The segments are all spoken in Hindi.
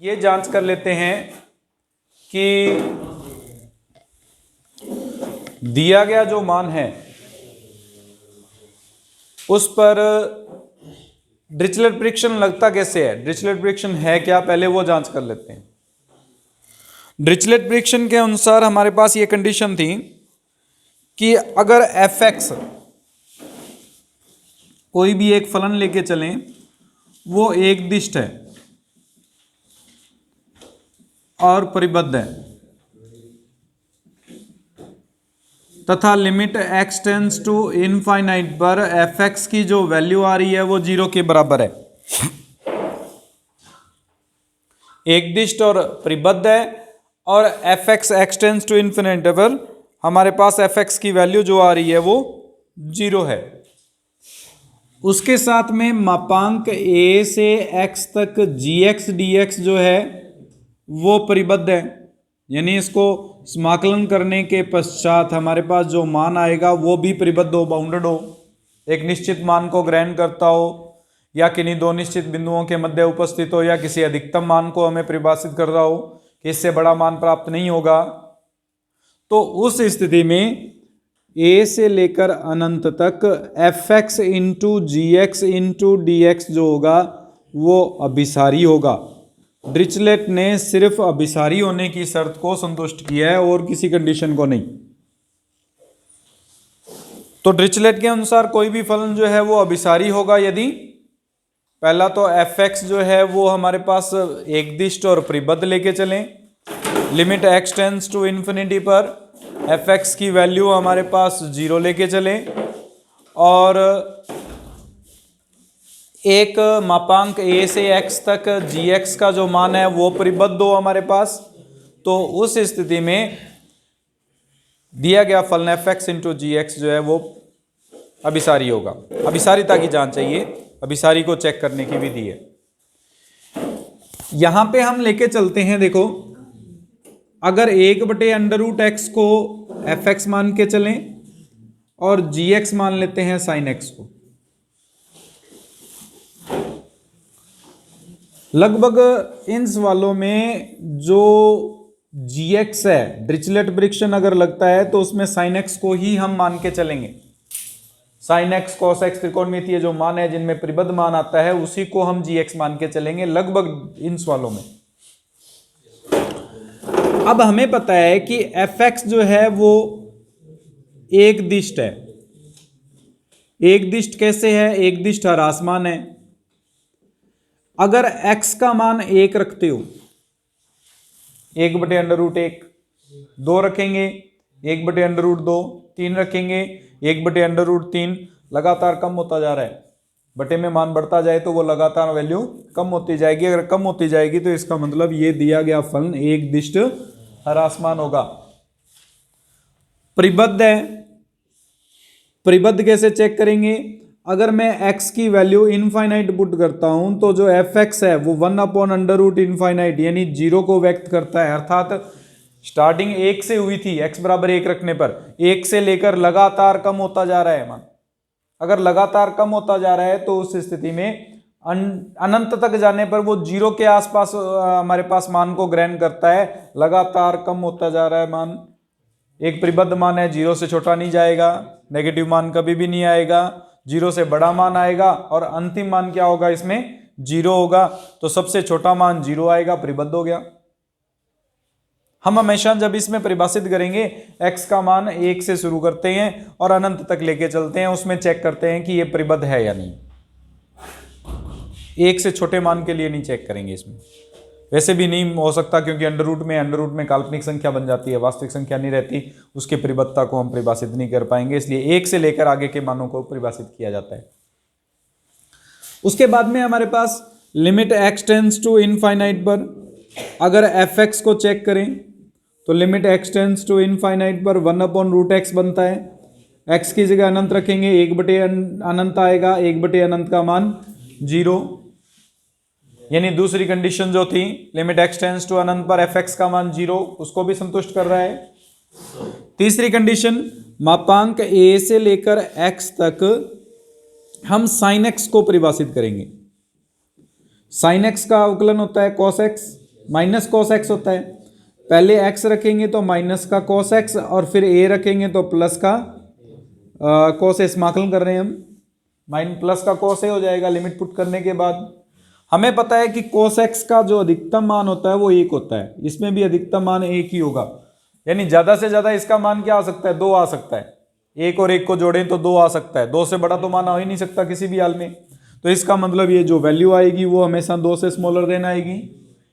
ये जांच कर लेते हैं कि दिया गया जो मान है उस पर डिरिचलेट परीक्षण लगता कैसे है, डिरिचलेट परीक्षण है क्या, पहले वो जांच कर लेते हैं। डिरिचलेट परीक्षण के अनुसार हमारे पास ये कंडीशन थी कि अगर एफ एक्स कोई भी एक फलन लेके चलें वो एक दिष्ट है और परिबद्ध है तथा limit x tends to infinite पर एफ एक्स की जो वैल्यू आ रही है वो 0 के बराबर है, एक दिष्ट और परिबद्ध है, और f x x tends to infinity पर हमारे पास एफ एक्स की वैल्यू जो आ रही है वो 0 है। उसके साथ में मापांक a से x तक gx dx जो है वो परिबद्ध है, यानी इसको समाकलन करने के पश्चात हमारे पास जो मान आएगा वो भी परिबद्ध हो, बाउंडेड हो, एक निश्चित मान को ग्रहण करता हो या किन्हीं दो निश्चित बिंदुओं के मध्य उपस्थित हो या किसी अधिकतम मान को हमें परिभाषित कर रहा हो कि इससे बड़ा मान प्राप्त नहीं होगा। तो उस स्थिति में a से लेकर अनंत तक एफ एक्स इंटू जी एक्स इंटू डी एक्स जो होगा वो अभिसारी होगा। डिरिचलेट ने सिर्फ अभिसारी होने की शर्त को संतुष्ट किया है और किसी कंडीशन को नहीं। तो डिरिचलेट के अनुसार कोई भी फलन जो है वो अभिसारी होगा यदि पहला तो एफ एक्स जो है वो हमारे पास एक दिष्ट और परिबद्ध लेके चलें, limit x tends to infinity पर एफ एक्स की वैल्यू हमारे पास 0 लेके चलें, और एक मापांक a से x तक gx का जो मान है वो परिबद्ध हो हमारे पास। तो उस स्थिति में दिया गया फलन एफ एक्स इंटू जी एक्स जो है वो अभिसारी होगा। अभिसारिता की जांच चाहिए, अभिसारी को चेक करने की विधि है। यहां पे हम लेके चलते हैं, देखो अगर 1/√x को एफ एक्स मान के चलें और जी एक्स मान लेते हैं साइन एक्स को, लगभग इन सवालों में जो gx है डिरिचलेट परीक्षण अगर लगता है तो उसमें sin x को ही हम मान के चलेंगे। sin x cos x त्रिकोणमितीय जो मान है जिनमें परिबद्ध मान आता है उसी को हम gx मान के चलेंगे लगभग इन सवालों में। अब हमें पता है कि fx जो है वो एक दिष्ट है। एक दिष्ट कैसे है? एक दिष्ट ह्रासमान है। अगर x का मान 1 रखते हो, 1/√1, 2 रखेंगे 1/√2, 3 रखेंगे 1/√3, लगातार कम होता जा रहा है, बटे में मान बढ़ता जाए तो वो लगातार वैल्यू कम होती जाएगी। अगर कम होती जाएगी तो इसका मतलब ये दिया गया फलन एक दिष्ट ह्रासमान होगा। परिबद्ध है, परिबद्ध कैसे चेक करेंगे? अगर मैं x की वैल्यू इनफाइनाइट पुट करता हूं तो जो एफ एक्स है वो 1/√∞ यानी 0 को व्यक्त करता है, अर्थात स्टार्टिंग 1 से हुई थी, x बराबर 1 रखने पर 1 से लेकर लगातार कम होता जा रहा है मान। अगर लगातार कम होता जा रहा है तो उस स्थिति में अनंत तक जाने पर वो 0 के आसपास हमारे पास मान को ग्रहण करता है, लगातार कम होता जा रहा है मान। एक परिबद्ध मान है, 0 से छोटा नहीं जाएगा, नेगेटिव मान कभी भी नहीं आएगा, 0 से बड़ा मान आएगा और अंतिम मान क्या होगा? इसमें 0 होगा। तो सबसे छोटा मान 0 आएगा, परिबद्ध हो गया। हम हमेशा जब इसमें परिभाषित करेंगे x का मान 1 से शुरू करते हैं और अनंत तक लेके चलते हैं, उसमें चेक करते हैं कि ये परिबद्ध है या नहीं। 1 से छोटे मान के लिए नहीं चेक करेंगे इसमें, वैसे भी नहीं हो सकता क्योंकि अंडर रूट में काल्पनिक संख्या बन जाती है, वास्तविक संख्या नहीं रहती, उसकी परिबद्धता को हम परिभाषित नहीं कर पाएंगे, इसलिए 1 से लेकर आगे के मानों को परिभाषित किया जाता है। उसके बाद में हमारे पास limit x tends to infinite पर अगर एफ एक्स को चेक करें तो limit x tends to infinite पर 1/√x बनता है। x की जगह अनंत रखेंगे, 1/अनंत आएगा, 1/अनंत का मान 0, यानी दूसरी कंडीशन जो थी लिमिट x टेंस टू अनंत पर एफ एक्स का मान 0, उसको भी संतुष्ट कर रहा है। तीसरी कंडीशन मापांक a से लेकर x तक हम sin x को परिभाषित करेंगे। sin x का अवकलन होता है cos x, minus cos x होता है। पहले एक्स रखेंगे तो माइनस का कॉस एक्स, और फिर ए रखेंगे तो प्लस का कॉस ए। समाकलन कर रहे हैं हम, माइन प्लस का कॉस ए हो जाएगा लिमिट पुट करने के बाद। हमें पता है कि cos x का जो अधिकतम मान होता है वो 1 होता है, इसमें भी अधिकतम मान 1 ही होगा, यानी ज्यादा से ज्यादा इसका मान क्या आ सकता है, 2 आ सकता है। 1 और 1 को जोड़ें तो 2 आ सकता है, 2 से बड़ा तो मान आ ही नहीं सकता किसी भी हाल में। तो इसका मतलब ये जो वैल्यू आएगी वो हमेशा 2 से स्मॉलर देना आएगी।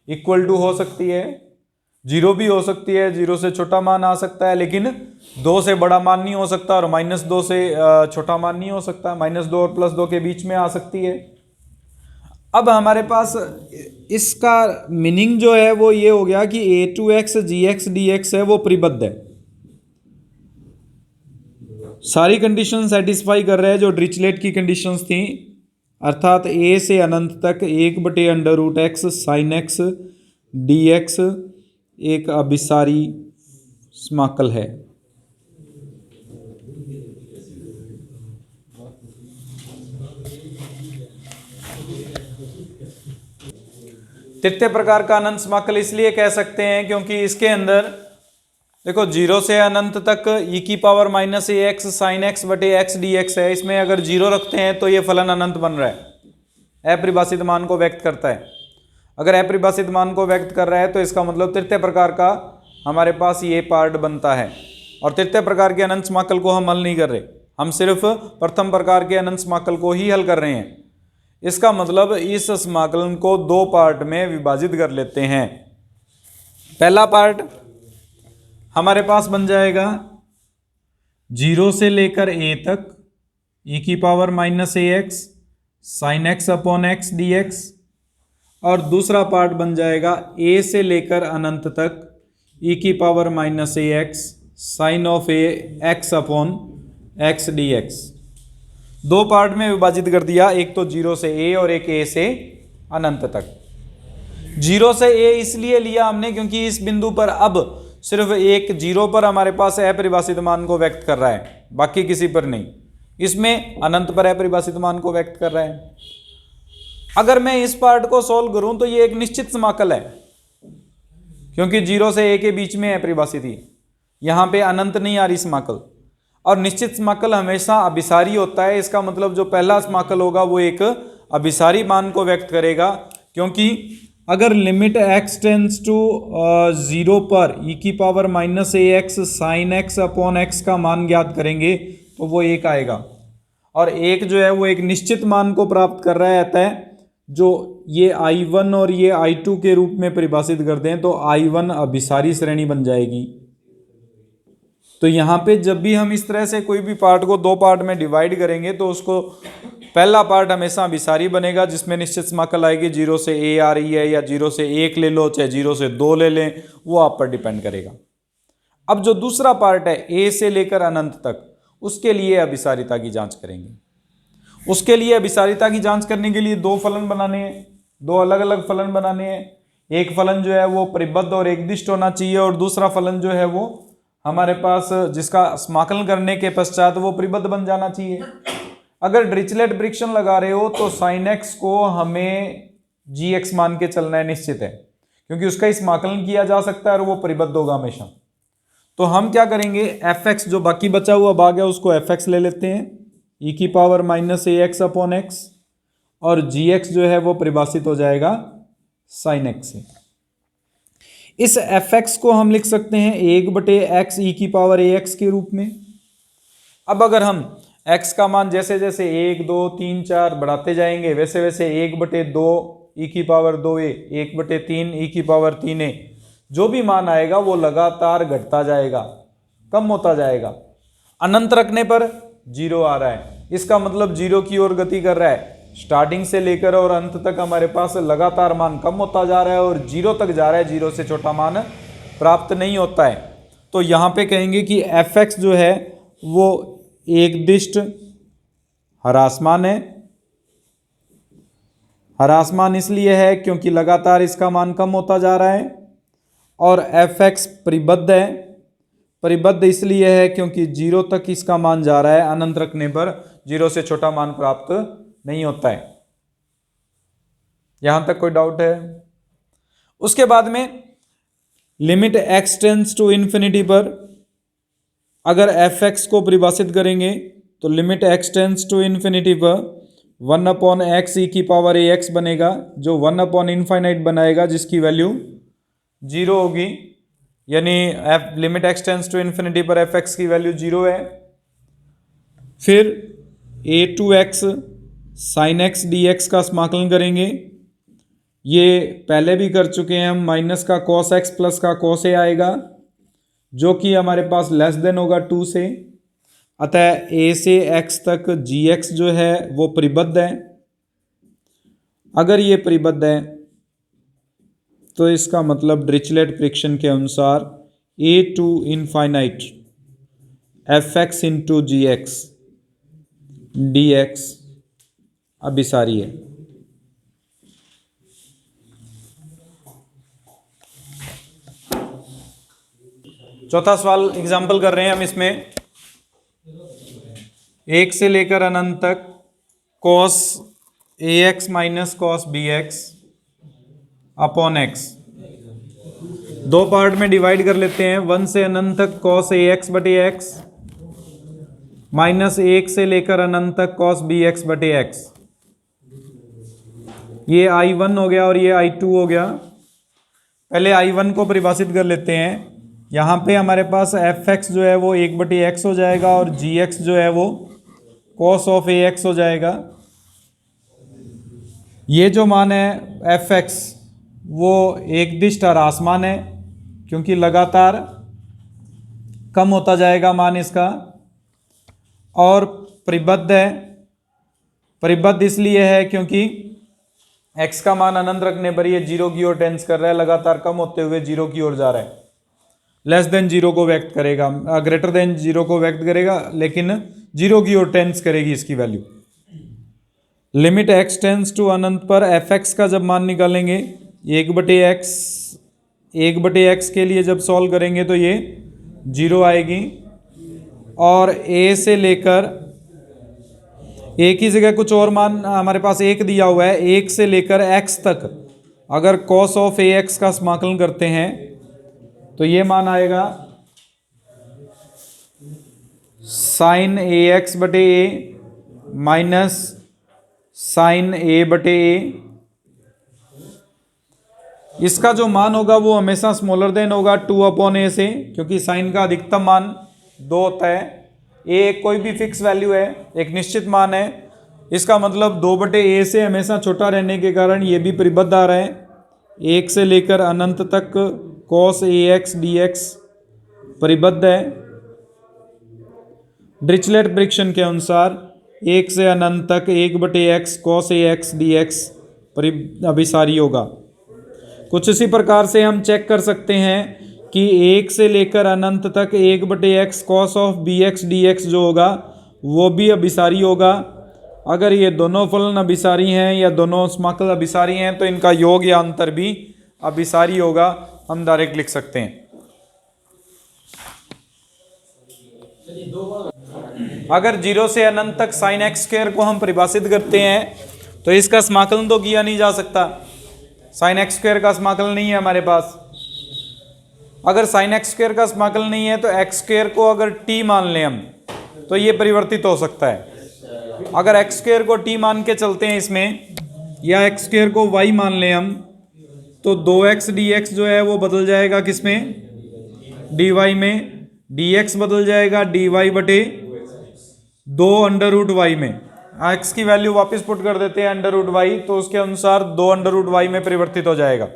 इक्वल टू हो सकती है, 0 भी हो सकती है, 0 से छोटा मान आ सकता है, लेकिन 2 से बड़ा मान नहीं हो सकता, और -2 से छोटा मान नहीं हो सकता। -2 और +2 के बीच में आ सकती है। अब हमारे पास इसका मीनिंग जो है वो ये हो गया कि a2x gx dx है वो परिबद्ध है। सारी कंडीशन सेटिस्फाई कर रहे हैं जो डिरिचलेट की कंडीशंस थी, अर्थात a से अनंत तक 1/√x sin x dx एक अभिसारी समाकल है। तृतीय प्रकार का अनंत समाकल इसलिए कह सकते हैं क्योंकि इसके अंदर देखो 0 से अनंत तक e⁻−ax sin x बटे x dx है। इसमें अगर 0 रखते हैं तो ये फलन अनंत बन रहा है, अपरिभाषित मान को व्यक्त करता है। अगर अपरिभाषित मान को व्यक्त कर रहा है तो इसका मतलब तृतीय प्रकार का हमारे पास ये पार्ट बनता है। और तृतीय प्रकार के अनंत समाकल को हम हल नहीं कर रहे, हम सिर्फ प्रथम प्रकार के अनंत समाकल को ही हल कर रहे हैं। इसका मतलब इस समाकलन को 2 पार्ट में विभाजित कर लेते हैं। पहला पार्ट हमारे पास बन जाएगा 0 से लेकर a तक e⁻−ax sin x upon x dx, और दूसरा पार्ट बन जाएगा a से लेकर अनंत तक e⁻−ax sin of a x upon x dx। 2 part में विभाजित कर दिया, एक तो 0 से a और एक a से अनंत तक। 0 से a इसलिए लिया हमने क्योंकि इस बिंदु पर अब सिर्फ एक 0 पर हमारे पास अपरिभाषित मान को व्यक्त कर रहा है, बाकी किसी पर नहीं। इसमें अनंत पर अपरिभाषित मान को व्यक्त कर रहा है। अगर मैं इस पार्ट को सॉल्व करूं तो ये एक निश्चित समाकल है, क्योंकि 0 से a के बीच में अपरिभाषित ही, यहां पे अनंत नहीं आ रही समाकल। और निश्चित समाकल हमेशा अभिसारी होता है। इसका मतलब जो पहला समाकल होगा वो एक अभिसारी मान को व्यक्त करेगा, क्योंकि अगर लिमिट x टेंड्स टू 0 पर e⁻−ax sin x upon x का मान ज्ञात करेंगे तो वो 1 आएगा। और 1 जो है वो एक निश्चित मान को प्राप्त कर रहा है, अतः जो ये I1 और ये I2 के रूप में परिभाषित कर दें तो I1 अभिसारी श्रेणी बन जाएगी। तो यहाँ पे जब भी हम इस तरह से कोई भी पार्ट को 2 पार्ट में डिवाइड करेंगे तो उसको पहला पार्ट हमेशा अभिसारी बनेगा, जिसमें निश्चित समाकल आएगी। 0 से a आ रही है या 0 से 1 ले लो, चाहे 0 से 2 ले लें, वो आप पर डिपेंड करेगा। अब जो दूसरा पार्ट है a से लेकर अनंत तक, उसके लिए अभिसारिता की जांच करेंगे। उसके लिए अभिसारिता की जांच करने के लिए 2 फलन बनाने हैं, 2 अलग अलग फलन बनाने हैं। एक फलन जो है वो परिबद्ध और एकदिष्ट होना चाहिए, और दूसरा फलन जो है वो हमारे पास जिसका समाकलन करने के पश्चात वो परिबद्ध बन जाना चाहिए। अगर डिरिचलेट परीक्षण लगा रहे हो तो sin x को हमें gx मान के चलना है, निश्चित है, क्योंकि उसका ही समाकलन किया जा सकता है और वो परिबद्ध होगा हमेशा। तो हम क्या करेंगे, fx जो बाकी बचा हुआ भाग है उसको fx ले लेते हैं e⁻−ax अपॉन x, और gx जो है वो परिभाषित हो जाएगा sin x से। इस fx को हम लिख सकते हैं 1/x e⁻ax के रूप में। अब अगर हम x का मान जैसे जैसे 1, 2, 3, 4 बढ़ाते जाएंगे, वैसे वैसे 1/2 e⁻2a, 1/3 e⁻3a, जो भी मान आएगा वो लगातार घटता जाएगा, कम होता जाएगा। अनंत रखने पर 0 आ रहा है, इसका मतलब 0 की ओर गति कर रहा है। स्टार्टिंग से लेकर और अंत तक हमारे पास लगातार मान कम होता जा रहा है और 0 तक जा रहा है, 0 से छोटा मान प्राप्त नहीं होता है। तो यहाँ पे कहेंगे कि fx जो है वो एकदिष्ट ह्रासमान है। ह्रासमान इसलिए है क्योंकि लगातार इसका मान कम होता जा रहा है। और fx परिबद्ध है, परिबद्ध इसलिए है क्योंकि 0 तक इसका मान जा रहा है, अनंत रखने पर 0 से छोटा मान प्राप्त नहीं होता है। यहां तक कोई डाउट है? उसके बाद में limit x tends to infinity पर अगर fx को परिभाषित करेंगे तो limit x tends to infinity पर 1/x e की पावर ax बनेगा, जो 1/इनफाइनाइट बनाएगा, जिसकी वैल्यू 0 होगी। यानी limit x tends to infinity पर fx की वैल्यू 0 है। फिर a2x sin x dx का समाकलन करेंगे। ये पहले भी कर चुके हैं हम, माइनस का cos x प्लस का cos a आएगा, जो कि हमारे पास लेस देन होगा 2 से। अतः a से x तक gx जो है वो परिबद्ध है। अगर ये परिबद्ध है तो इसका मतलब डिरिचलेट परीक्षण के अनुसार a to infinite fx into gx dx अभिसारी है। चौथा सवाल एग्जाम्पल कर रहे हैं हम इसमें। 1 से लेकर अनंत तक cos ax minus cos bx upon x, दो पार्ट में डिवाइड कर लेते हैं। 1 से अनंत तक cos ax बटे x माइनस 1 से लेकर अनंत तक cos bx बटे x। ये I1 हो गया और ये I2 हो गया। पहले I1 को परिभाषित कर लेते हैं। यहाँ पे हमारे पास fx जो है वो 1/x हो जाएगा और gx जो है वो cos ऑफ ax हो जाएगा। ये जो मान है fx वो एक दिष्ट ह्रासमान है, क्योंकि लगातार कम होता जाएगा मान इसका, और परिबद्ध है। परिबद्ध इसलिए है क्योंकि x का मान अनंत रखने पर ये 0 की ओर टेंस कर रहा है, लगातार कम होते हुए 0 की ओर जा रहा है। लेस देन 0 को व्यक्त करेगा, ग्रेटर देन 0 को व्यक्त करेगा, लेकिन 0 की ओर टेंस करेगी इसकी value. Limit x tends to अनंत पर fx का जब मान निकालेंगे 1/x के लिए जब सॉल्व करेंगे तो ये 0 आएगी। और a से लेकर a की जगह कुछ और मान हमारे पास 1 दिया हुआ है, 1 से लेकर x तक अगर cos ऑफ ax का समाकलन करते हैं तो ये मान आएगा साइन ax बटे a माइनस साइन a बटे a। इसका जो मान होगा वो हमेशा स्मॉलर देन होगा 2/a से, क्योंकि साइन का अधिकतम मान 2 होता है। a कोई भी फिक्स वैल्यू है, एक निश्चित मान है। इसका मतलब 2/a से हमेशा छोटा रहने के कारण ये भी परिबद्ध आ रहा है। 1 से लेकर अनंत तक cos ax dx परिबद्ध है। डिरिचलेट परीक्षण के अनुसार 1 से अनंत तक 1/x cos ax dx अभिसारी होगा। कुछ इसी प्रकार से हम चेक कर सकते हैं कि 1 से लेकर अनंत तक 1/x cos of bx dx जो होगा वो भी अभिसारी होगा। अगर ये दोनों फलन अभिसारी हैं या दोनों समाकल अभिसारी हैं तो इनका योग या अंतर भी अभिसारी होगा, हम डायरेक्ट लिख सकते हैं। अगर 0 से अनंत तक sin x स्क्वायर को हम परिभाषित करते हैं तो इसका समाकलन तो किया नहीं जा सकता। sin x स्क्वायर का समाकलन नहीं है हमारे पास। अगर sin x स्क्वायर का समाकलन नहीं है तो x स्क्वायर को अगर t मान लें हम तो ये परिवर्तित हो सकता है। अगर x स्क्वायर को t मान के चलते हैं इसमें, या x स्क्वायर को y मान लें हम, तो 2x dx जो है वो बदल जाएगा किसमें, dy में। dx बदल जाएगा dy बटे 2√y में। x की वैल्यू वापस पुट कर देते हैं √y, तो उसके अनुसार 2√y में परिवर्तित हो जाएगा।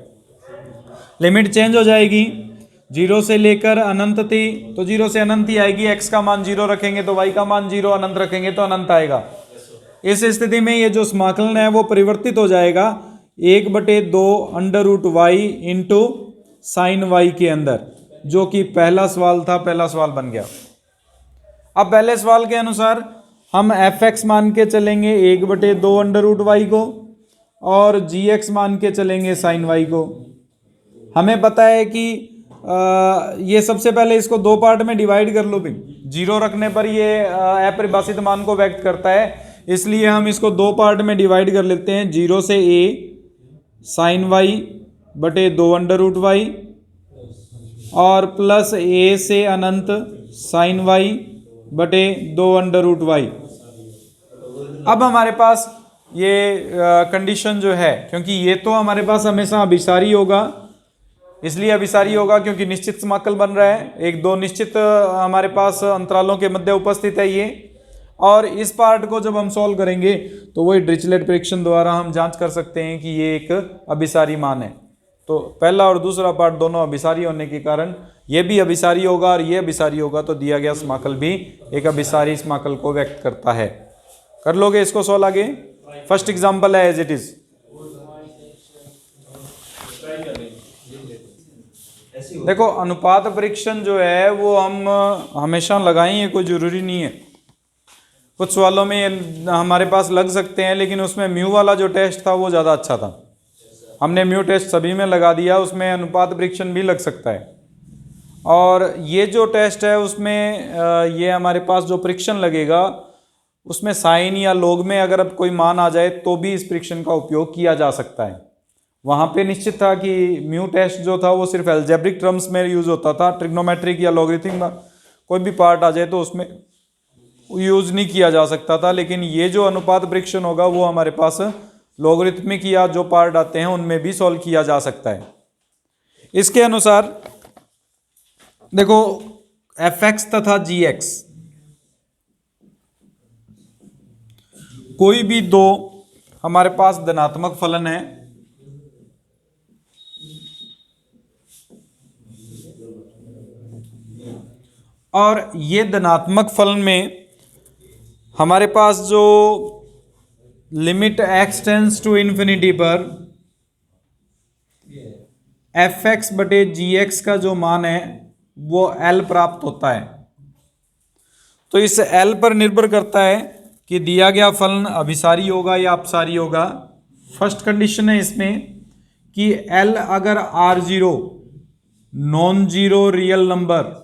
लिमिट चेंज हो जाएगी, 0 से लेकर अनंत थी तो 0 से अनंत ही आएगी। x का मान 0 रखेंगे तो y का मान 0, अनंत रखेंगे तो अनंत आएगा। इस स्थिति में ये जो समाकलन है वो परिवर्तित हो जाएगा 1/2√y इंटू साइन y के अंदर, जो कि पहला सवाल था, पहला सवाल बन गया। अब पहले सवाल के अनुसार हम fx मान के चलेंगे 1/2√y को और gx मान के चलेंगे साइन y को। हमें पता है कि ये सबसे पहले इसको दो पार्ट में डिवाइड कर लो भाई। 0 रखने पर ये अपरिभाषित मान को व्यक्त करता है, इसलिए हम इसको दो पार्ट में डिवाइड कर लेते हैं। 0 से a साइन y बटे 2 अंडर रूट वाई और प्लस ए से अनंत साइन वाई बटे 2 अंडर रूट वाई। अब हमारे पास ये कंडीशन जो है, क्योंकि ये तो हमारे पास हमेशा अभिसारी होगा, इसलिए अभिसारी होगा क्योंकि निश्चित समाकल बन रहा है, एक दो निश्चित हमारे पास अंतरालों के मध्य उपस्थित है ये। और इस पार्ट को जब हम सॉल्व करेंगे तो वही डिरिचलेट परीक्षण द्वारा हम जांच कर सकते हैं कि ये एक अभिसारी मान है। तो पहला और दूसरा पार्ट दोनों अभिसारी होने के कारण ये भी अभिसारी होगा और ये अभिसारी होगा, तो दिया गया समाकल भी एक अभिसारी समाकल को व्यक्त करता है। कर लोगे इसको सॉल्व आगे? फर्स्ट एग्जाम्पल है एज इट इज। देखो अनुपात परीक्षण जो है वो हम हमेशा लगाएं, ये कोई जरूरी नहीं है। कुछ सवालों में हमारे पास लग सकते हैं, लेकिन उसमें म्यू वाला जो टेस्ट था वो ज़्यादा अच्छा था। हमने म्यू टेस्ट सभी में लगा दिया, उसमें अनुपात परीक्षण भी लग सकता है। और ये जो टेस्ट है उसमें ये हमारे पास जो परीक्षण लगेगा उसमें साइन या लॉग में अगर अब कोई मान आ जाए तो भी इस परीक्षण का उपयोग किया जा सकता है। वहाँ पे निश्चित था कि म्यू टेस्ट जो था वो सिर्फ एल्जेब्रिक टर्म्स में यूज़ होता था, ट्रिग्नोमेट्रिक या लॉगरिथम कोई भी पार्ट आ जाए तो उसमें यूज़ नहीं किया जा सकता था। लेकिन ये जो अनुपात परीक्षण होगा वो हमारे पास लॉगरिथमिक या जो पार्ट आते हैं उनमें भी सॉल्व किया जा सकता है। इसके अनुसार देखो fx तथा gx कोई भी दो हमारे पास धनात्मक फलन है, और ये धनात्मक फलन में हमारे पास जो limit x tends to infinity पर fx बटे gx का जो मान है वो L प्राप्त होता है। तो इस L पर निर्भर करता है कि दिया गया फलन अभिसारी होगा या अपसारी होगा। फर्स्ट कंडीशन है इसमें कि L अगर R0 non zero real number,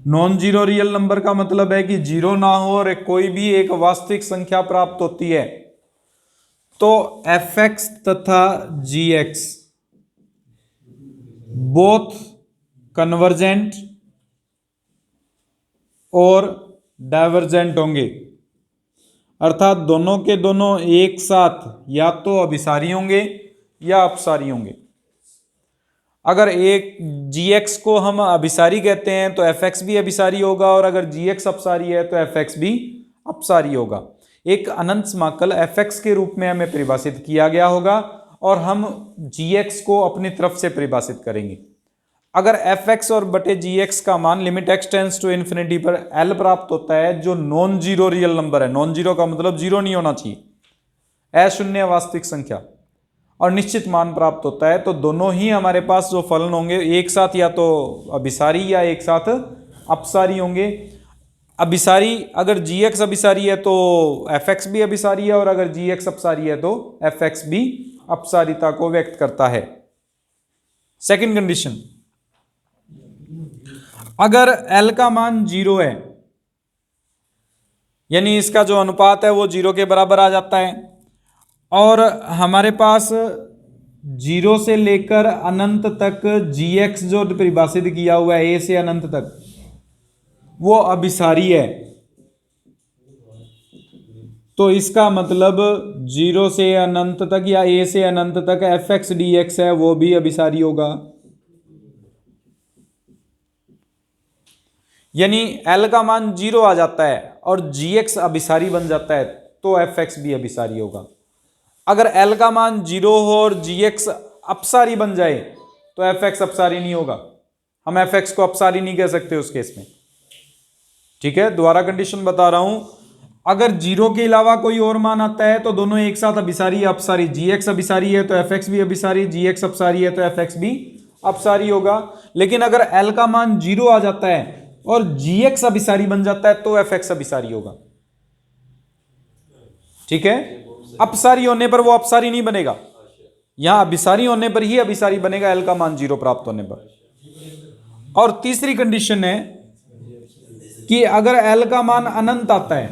non zero real number का मतलब है कि जीरो ना हो और कोई भी एक वास्तविक संख्या प्राप्त होती है, तो fx तथा gx बोथ कन्वर्जेंट और डाइवर्जेंट होंगे, अर्थात दोनों के दोनों एक साथ या तो अभिसारी होंगे या अपसारी होंगे। अगर एक gx को हम अभिसारी कहते हैं तो fx भी अभिसारी होगा, और अगर gx अपसारी है तो fx भी अपसारी होगा। एक अनंत समाकल fx के रूप में हमें परिभाषित किया गया होगा और हम gx को अपनी तरफ से परिभाषित करेंगे। अगर fx और बटे gx का मान limit x tends to infinity पर L प्राप्त होता है, जो नॉन जीरो रियल नंबर है, नॉन जीरो का मतलब जीरो नहीं होना चाहिए, अशून्य वास्तविक संख्या, और निश्चित मान प्राप्त होता है, तो दोनों ही हमारे पास जो फलन होंगे एक साथ या तो अभिसारी या एक साथ अपसारी होंगे। अभिसारी अगर gx अभिसारी है तो fx भी अभिसारी है, और अगर gx अपसारी है तो fx भी अपसारिता को व्यक्त करता है। सेकंड कंडीशन, अगर L का मान 0 है, यानी इसका जो अनुपात है वो 0 के बराबर आ जाता है, और हमारे पास 0 से लेकर अनंत तक gx जो परिभाषित किया हुआ है a से अनंत तक वो अभिसारी है, तो इसका मतलब 0 से अनंत तक या a से अनंत तक fx dx है वो भी अभिसारी होगा। यानी L का मान 0 आ जाता है और gx अभिसारी बन जाता है तो fx भी अभिसारी होगा। अगर L का मान 0 हो और gx अपसारी बन जाए तो fx अपसारी नहीं होगा, हम fx को अपसारी नहीं कह सकते उस केस में। ठीक है, दोबारा कंडीशन बता रहा हूं, अगर 0 के अलावा कोई और मान आता है तो दोनों एक साथ अभिसारी या अपसारी, gx अभिसारी है तो fx भी अभिसारी, gx अपसारी है तो fx भी अपसारी होगा। लेकिन अगर L का मान 0 आ जाता है और gx अभिसारी बन जाता है तो fx अभिसारी होगा। ठीक है, अपसारी होने पर वो अपसारी नहीं बनेगा, यहां अभिसारी होने पर ही अभिसारी बनेगा, L का मान 0 प्राप्त होने पर। और तीसरी कंडीशन है कि अगर L का मान अनंत आता है,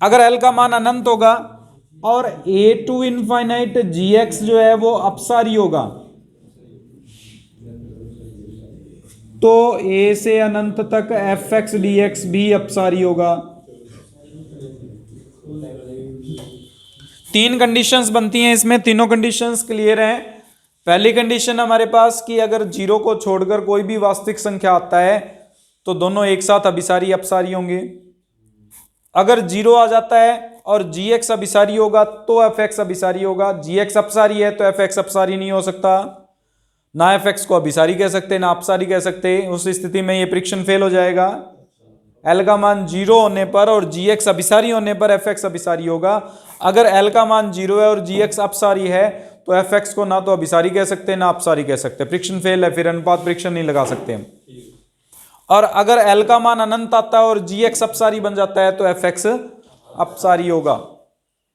अगर L का मान अनंत होगा और ए टू इनफाइनाइट जी एक्स जो है वो अपसारी होगा, तो ए से अनंत तक एफ एक्स डी एक्स भी अपसारी होगा। तीन कंडीशंस बनती हैं इसमें, तीनों कंडीशंस क्लियर हैं। पहली कंडीशन हमारे पास कि अगर जीरो को छोड़कर कोई भी वास्तविक संख्या आता है तो दोनों एक साथ अभिसारी अपसारी होंगे। अगर जीरो आ जाता है और जी एक्स अभिसारी होगा तो एफ एक्स अभिसारी होगा, जी एक्स अपसारी है तो एफ एक्स अपसारी नहीं हो सकता, ना एफ एक्स को अभिसारी कह सकते ना अपसारी कह सकते। उस स्थिति में ये परीक्षण फेल हो जाएगा। एल का मान जीरो होने पर और जी एक्स अभिसारी होने पर एफ एक्स अभिसारी होगा। अगर एल का मान जीरो है और जी एक्स अपसारी है तो एफ एक्स को ना तो अभिसारी कह सकते ना अपसारी कह सकते, परीक्षण फेल है, फिर अनुपात परीक्षण नहीं लगा सकते हम। और अगर एल का मान अनंत आता है और जी एक्स अपसारी बन जाता है तो एफ एक्स अपसारी होगा,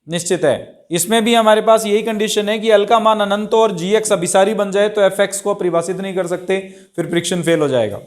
निश्चित है। इसमें भी हमारे पास यही कंडीशन है कि एल का मान अनंत और जी एक्स अभिसारी बन जाए तो एफ एक्स को परिभाषित नहीं कर सकते, फिर परीक्षण फेल हो जाएगा।